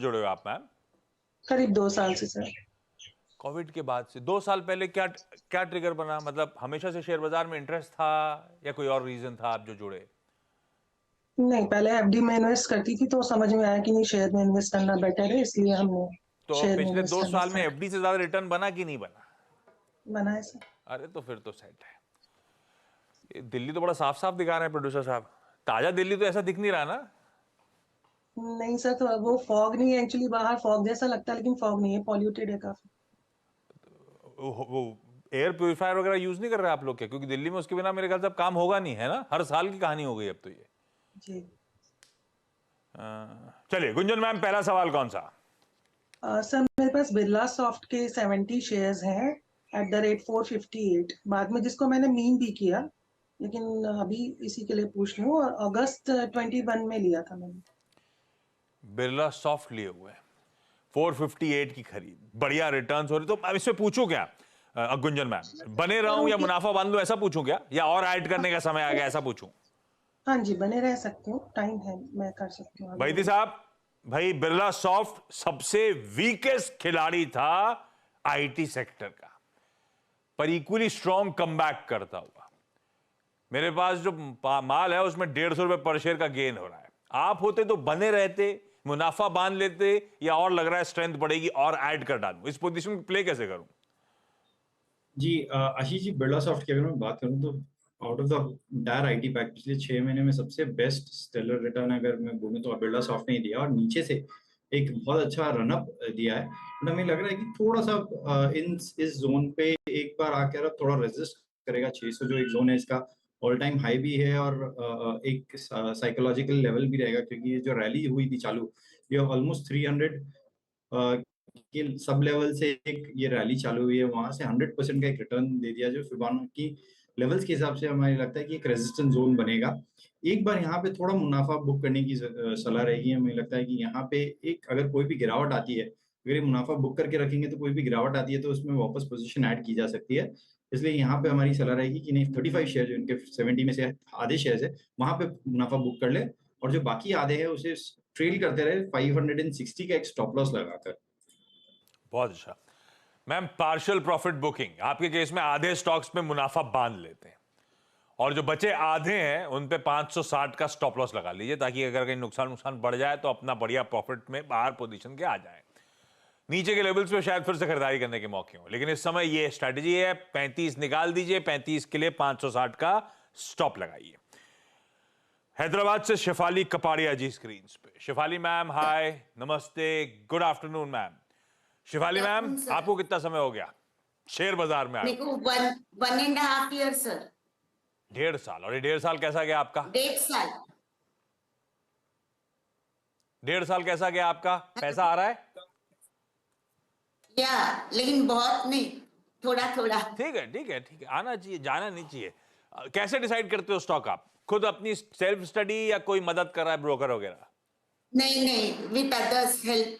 जुड़े हो आप मैम? करीब 2 साल से सर। कोविड के बाद से 2 साल पहले क्या क्या ट्रिगर बना? मतलब हमेशा से शेयर बाजार में इंटरेस्ट था या कोई और रीजन था आप जो जुड़े? नहीं, पहले एफडी में इन्वेस्ट करती थी तो समझ में आया कि नहीं, शेयर में इन्वेस्ट करना बेटर है, इसलिए हमने तो शेयर में पिछले इन्वेस्ट दो करना साल में स्टार्ट एफडी से ज्यादा रिटर्न बना कि नहीं बना? बनाया सर। अरे तो फिर तो सेट है। ये दिल्ली तो बड़ा साफ साफ दिखा रहे हैं प्रोड्यूसर साहब। ताजा दिल्ली तो ऐसा दिख नहीं रहा ना। नहीं सर, तो वो फॉग नहीं है एक्चुअली, बाहर फॉग जैसा लगता है लेकिन फॉग नहीं है, पॉल्यूटेड है काफी। वो एयर प्योरीफायर वगैरह यूज नहीं कर रहे आप लोग क्या? क्योंकि दिल्ली में उसके बिना मेरे ख्याल से अब काम होगा नहीं, है ना? हर साल की कहानी हो गई अब तो ये। जी। चलिए गुंजन मैम, पहला सवाल कौन सा? सर मेरे पास बिरला सॉफ्ट के 70 शेयर्स हैं एट द रेट 458, बाद में जिसको मैंने मीन भी किया, लेकिन अभी इसी के लिए पूछ रही हूँ, और अगस्त 21 में लिया था मैंने। बिरला सॉफ्ट लिए हुए हैं, 458 की खरीद, बढ़िया रिटर्न्स हो रहे, तो अब इसमें पूछूं क्या? गुंजन मैम, बने रहूं या मुनाफा बांध लूं, ऐसा पूछूं क्या? या और ऐड करने का समय आ गया, ऐसा पूछूं? हाँ जी, बने रह सकते हो, टाइम है, मैं कर सकती हूँ भाईती अभी। साहब, भाई बिरला सॉफ्ट सबसे वीकेस्ट खिलाड़ी था आईटी सेक्टर का, पर इक्वली स्ट्रॉन्ग कमबैक करता हुआ। मेरे पास जो माल है उसमें 150 रुपए पर शेयर का गेन हो रहा है। आप होते तो बने रहते, मुनाफा बांध लेते, या और लग रहा है स्ट्रेंथ बढ़ेगी और ऐड कर डालूं? इस पोजीशन को प्ले कैसे करूं? जी आशीष जी, बिरला सॉफ्ट की अगर मैं बात करूं तो out of the dire IT pack पिछले 6 महीने में सबसे बेस्ट स्टेलर रिटर्न अगर मैं बोलूं तो बिरला सॉफ्ट ने ही दिया, और नीचे से एक बहुत अच्छा रनअप दिया है। बट हमें लग रहा है कि थोड़ा सा इन इस जोन पे एक बार आकर अब थोड़ा रेजिस्ट करेगा। 600 जो एक जोन है इसका ऑल टाइम हाई भी है, और एक साइकोलॉजिकल लेवल भी रहेगा, क्योंकि ये जो रैली हुई थी चालू, ये ऑलमोस्ट 300 कि सब लेवल से एक ये रैली चालू हुई है, वहां से 100% का एक रिटर्न दे दिया, जो फिबोनाची लेवल्स के हिसाब से हमें लगता है कि एक रेजिस्टेंस जोन बनेगा। एक बार यहाँ पे थोड़ा मुनाफा बुक करने की सलाह रहेगी। हमें लगता है कि यहाँ पे एक अगर कोई भी गिरावट आती है, अगर ये मुनाफा बुक करके रखेंगे तो कोई भी गिरावट आती है तो उसमें वापस पोजीशन ऐड की जा सकती है। इसलिए यहाँ पे हमारी सलाह रहेगी कि नहीं, 35 शेयर जो इनके 70 में से आधे शेयर है वहां पे मुनाफा बुक कर ले, और जो बाकी आधे हैं उसे ट्रेल करते रहे 560 का एक स्टॉप लॉस लगाकर। बहुत अच्छा मैम। पार्शियल प्रॉफिट बुकिंग आपके केस में आधे स्टॉक्स में मुनाफा बांध लेते हैं, और जो बचे आधे हैं उन पे 560 का स्टॉप लॉस लगा लीजिए, ताकि अगर कहीं नुकसान नुकसान बढ़ जाए तो अपना बढ़िया प्रॉफिट में बाहर पोजीशन के आ जाए। नीचे के लेवल्स पे शायद फिर से खरीदारी करने के मौके हो, लेकिन इस समय ये स्ट्रेटजी है, 35 निकाल दीजिए, 35 के लिए 560 का स्टॉप लगाइए। हैदराबाद से शेफाली कपाड़िया जी स्क्रीन पे। शेफाली मैम हाय, नमस्ते, good afternoon ma'am. Shivali ma'am, sir, आपको कितना समय हो गया शेयर बाजार में आए? मेरे को 1.5 ईयर सर। 1.5 साल। और ये 1.5 साल कैसा गया आपका? 1.5 साल। 1.5 साल कैसा गया आपका? पैसा आ रहा है? या लेकिन बहुत नहीं, थोड़ा थोड़ा। ठीक है ठीक है ठीक है, आना चाहिए, जाना नहीं चाहिए। कैसे डिसाइड करते हो स्टॉक आप? खुद अपनी सेल्फ स्टडी या कोई मदद कर रहा है ब्रोकर वगैरह? नहीं नहीं, विद अदर्स हेल्प।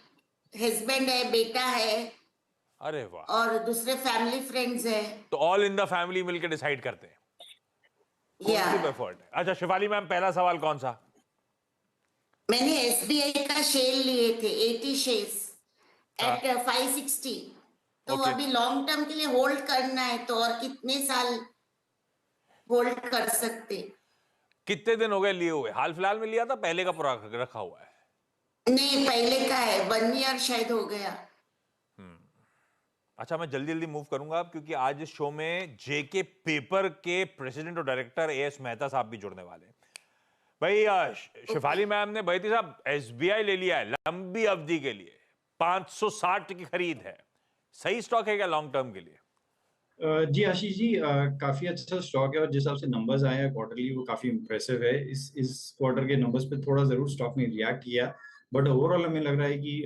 हस्बैंड है, बेटा है, अरे वाह। और दूसरे फैमिली फ्रेंड्स है। तो ऑल इन द फैमिली मिलकर डिसाइड करते हैं। या कोलेक्टिव एफर्ट है। अच्छा शिवाली मैम, पहला सवाल कौन सा? मैंने एसबीआई का शेयर लिए थे, 80 शेयर्स एट 560। तो ओके। अभी लॉन्ग टर्म के लिए होल्ड करना है, तो और कितने साल होल्ड कर सकते? कितने दिन हो गए लिए हुए? हाल फिलहाल में लिया था, पहले का पूरा रखा हुआ है? नहीं, पहले का है, 1 ईयर शायद हो गया। अच्छा, मैं जल्दी जल्दी मूव करूंगा अब, क्योंकि आज इस शो में जेके पेपर के प्रेसिडेंट और डायरेक्टर एएस मेहता साहब भी जुड़ने वाले हैं। भाई शिफाली मैम ने, भाई साहब, एसबीआई ले लिया है लंबी अवधि के लिए, 560 की खरीद है। सही स्टॉक है क्या लॉन्ग टर्म के लिए? जी आशीष जी, काफी अच्छा स्टॉक है, और जिस हिसाब से नंबर्स आए हैं क्वार्टरली वो काफी इंप्रेसिव है। इस क्वार्टर के नंबर्स पे थोड़ा जरूर स्टॉक ने रिएक्ट किया, बट ओवरऑल हमें लग रहा है कि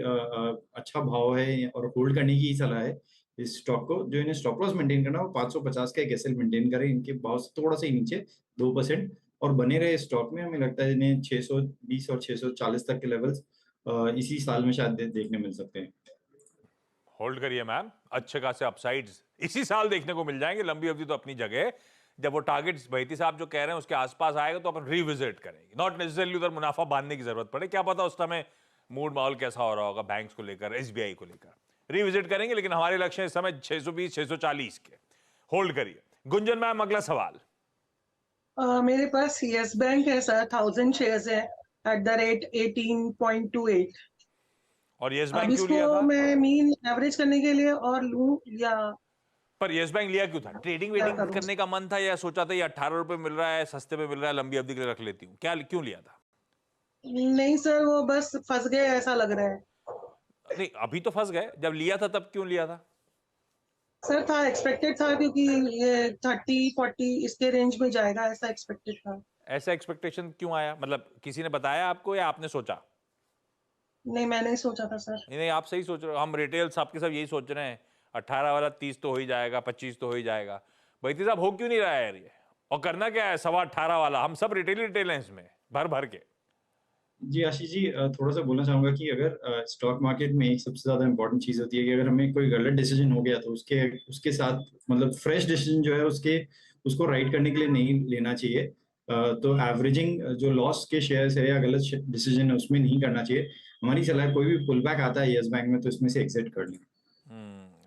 अच्छा भाव है और होल्ड करने की ही सलाह है इस स्टॉक को। जो इन्हें स्टॉप लॉस मेंटेन करना है वो 550 का एक एसएल मेंटेन करें, इनके भाव से थोड़ा सा ही नीचे 2%, और बने रहे स्टॉक में। हमें लगता है इन्हें 620 और 640 तक के लेवल्स इसी साल में शायद देखने मिल सकते हैं। होल्ड करिए मैम, अच्छे खासे अपसाइड्स इसी साल देखने को मिल जाएंगे। लंबी अवधि तो अपनी जगह है। जब वो टारगेट्स भाईती साहब जो कह रहे हैं उसके आसपास आएगा तो अपन रिविजिट करेंगे, नॉट नेसेसरली उधर मुनाफा बांधने की जरूरत पड़े, क्या पता उस समय मूड माहौल कैसा हो रहा होगा बैंक्स को लेकर, एसबीआई को लेकर, रिविजिट करेंगे। लेकिन हमारे लक्ष्य इस समय 620 640 के। होल्ड करिए। गुंजन मैम, अगला सवाल। मेरे पास यस बैंक है सर, 1000 शेयर्स है एट द रेट 18.28। और यस अब बैंक क्यों लिया इसको था? मैं मीन एवरेज करने के लिए और लूं या पर यस बैंक लिया क्यों था? ट्रेडिंग वेडिंग करूं? करने का मन था, या सोचा था ये 18 रुपए मिल रहा है, सस्ते में मिल रहा है, लंबी अवधि के लिए रख लेती हूँ, क्या क्यों लिया था? नहीं सर, वो बस फंस गए ऐसा लग रहा है। नहीं, अभी तो फंस गए, जब लिया था तब क्यों लिया था? सर था, एक्सपेक्टेड था, क्योंकि ये 30-40 इसके रेंज में जाएगा ऐसा एक्सपेक्टेड था। ऐसा एक्सपेक्टेशन क्यों आया? मतलब किसी ने बताया आपको या आपने सोचा? नहीं, मैंने ही सोचा था सर। नहीं, आप सही सोच रहे हो, हम रिटेल्स आपके सब यही सोच रहे हैं, 18 वाला 30 तो हो ही जाएगा, 25 तो हो ही जाएगा। भाई साहब, हो क्यों नहीं रहा है यार ये? और करना क्या है 18.25 वाला? हम सब रिटेल हैं इसमें, भर भर के। जी आशीष जी, थोड़ा सा बोलना चाहूंगा कि अगर स्टॉक मार्केट में एक सबसे ज्यादा इंपॉर्टेंट चीज होती है कि अगर हमें कोई गलत डिसीजन हो गया तो उसके उसके साथ मतलब फ्रेश डिसीजन जो है उसको राइट करने के लिए नहीं लेना चाहिए। तो एवरेजिंग जो लॉस के शेयर्स है या गलत डिसीजन है उसमें नहीं करना चाहिए। हमारी सलाह है, कोई भी पुल बैक आता है यस बैंक में तो इसमें से एग्जिट कर लें।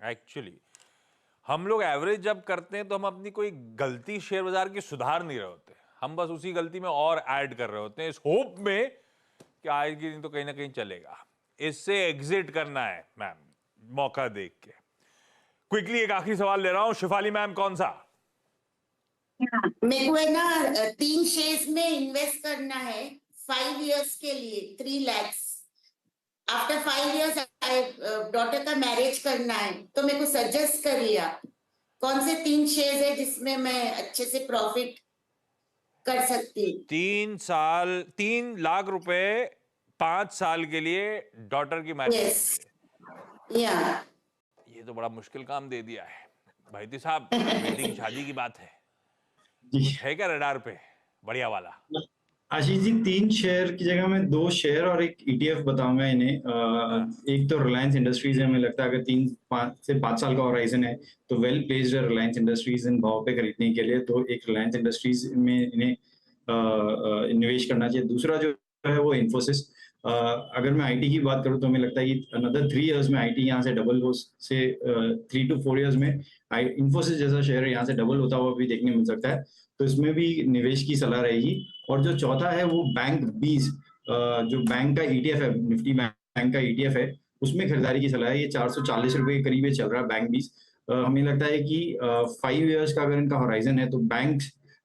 एक्चुअली हम लोग एवरेज जब करते हैं तो हम अपनी कोई गलती शेयर बाजार की सुधार नहीं रहे होते, हम बस उसी गलती में और ऐड कर रहे होते हैं, इस होप में कि आएगी नहीं तो कहीं ना कहीं चलेगा। इससे एग्जिट करना है मैम, मौका देख के। क्विकली एक आखिरी सवाल ले रहा हूं, शिफाली मैम, कौन सा? मेरे को है ना 3 शेयर्स में इन्वेस्ट करना है 5 इयर्स के लिए, 3 लाख। आफ्टर 5 इयर्स डॉटर का मैरिज करना है, तो मेरे को सजेस्ट करिए आप कौन से 3 शेयर्स है जिसमें मैं अच्छे से प्रॉफिट कर सकती हूँ। 3 लाख रुपए 5 साल के लिए डॉटर की मैरिज यस के लिए। या ये तो बड़ा मुश्किल काम दे दिया है भाई साहब, बेटी की शादी की बात है, जी कुछ है क्या रडार पे बढ़िया वाला? आशीष जी, 3 शेयर की जगह मैं 2 शेयर और एक ईटीएफ बताऊंगा इन्हें। एक तो रिलायंस इंडस्ट्रीज है, मुझे लगता है अगर 3 से 5 साल का होराइजन है तो वेल प्लेस्ड है रिलायंस इंडस्ट्रीज इन भाव पे खरीदने के लिए, तो एक रिलायंस इंडस्ट्रीज में इन्हें निवेश करना चाहिए। दूसरा जो है वो इन्फोसिस। अगर मैं आईटी की बात करूं तो मुझे लगता है कि अनदर 3 इयर्स में आईटी यहाँ से डबल हो से 3 to 4 इयर्स में इन्फोसिस जैसा शेयर यहाँ से डबल होता हुआ भी देखने मिल सकता है, तो इसमें भी निवेश की सलाह रहेगी। और जो चौथा है वो बैंक बीज, जो बैंक का ईटीएफ है, निफ्टी बैंक का ईटीएफ है, उसमें खरीदारी की सलाह है। ये 440 रुपए के करीब चल रहा है बैंक बीज। हमें लगता है कि 5 इयर्स का अगर इनका होराइजन है तो बैंक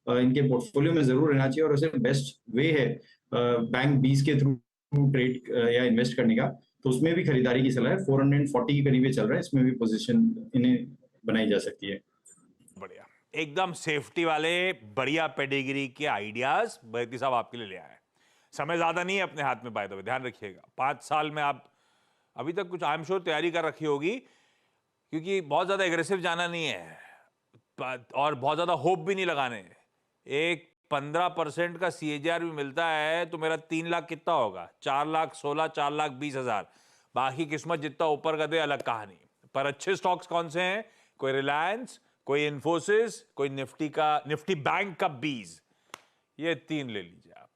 इनके पोर्टफोलियो में जरूर रहना चाहिए, और उसे बेस्ट वे है बैंक बीज के थ्रू ट्रेड या इन्वेस्ट करने का, तो उसमें भी खरीदारी की सलाह है। 440 के करीब चल रहा है, इसमें भी पोजीशन इन्हें बनाई जा सकती है। बढ़िया, एकदम सेफ्टी वाले बढ़िया पेडिग्री के आइडियाज बैती साहब आपके लिए ले आए। समय ज्यादा नहीं है अपने हाथ में, बाय द वे ध्यान रखिएगा। 5 साल में आप अभी तक कुछ आई एम श्योर तैयारी कर रखी होगी, क्योंकि बहुत ज्यादा एग्रेसिव जाना नहीं है और बहुत ज्यादा होप भी नहीं लगाने। एक 15% का सीएजीआर भी मिलता है तो मेरा 3 लाख कितना होगा? 4 लाख 16, 4 लाख 20 हजार। बाकी किस्मत जितना ऊपर का दे अलग कहानी। पर अच्छे स्टॉक्स कौन से हैं? कोई रिलायंस, कोई इन्फोसिस, कोई निफ्टी बैंक का बीज, ये 3 ले लीजिए आप।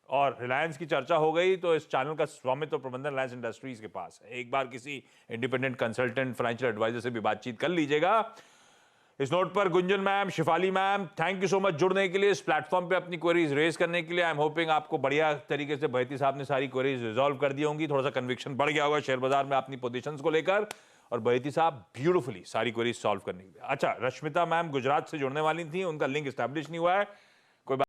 और रिलायंस की चर्चा हो गई तो इस चैनल का स्वामित्व प्रबंधन रिलायंस इंडस्ट्रीज के पास है। एक बार किसी इंडिपेंडेंट कंसल्टेंट फाइनेंशियल एडवाइजर से भी बातचीत कर लीजिएगा। इस नोट पर Gunjan ma'am, Shifali ma'am, thank you so much जुड़ने के लिए, इस प्लेटफॉर्म पे अपनी क्वेरीज रेज करने के लिए। आई एम होपिंग आपको बढ़िया तरीके से बहती साहब ने सारी क्वेरीज रिजॉल्व कर दी होंगी, थोड़ा सा कन्विक्शन बढ़ गया होगा शेयर बाजार में अपनी पोजीशंस को लेकर, और बहती साहब ब्यूटीफुली सारी क्वेरीज सॉल्व करने के लिए। अच्छा, रश्मिता मैम गुजरात से जुड़ने वाली थी, उनका लिंक एस्टैब्लिश नहीं हुआ है।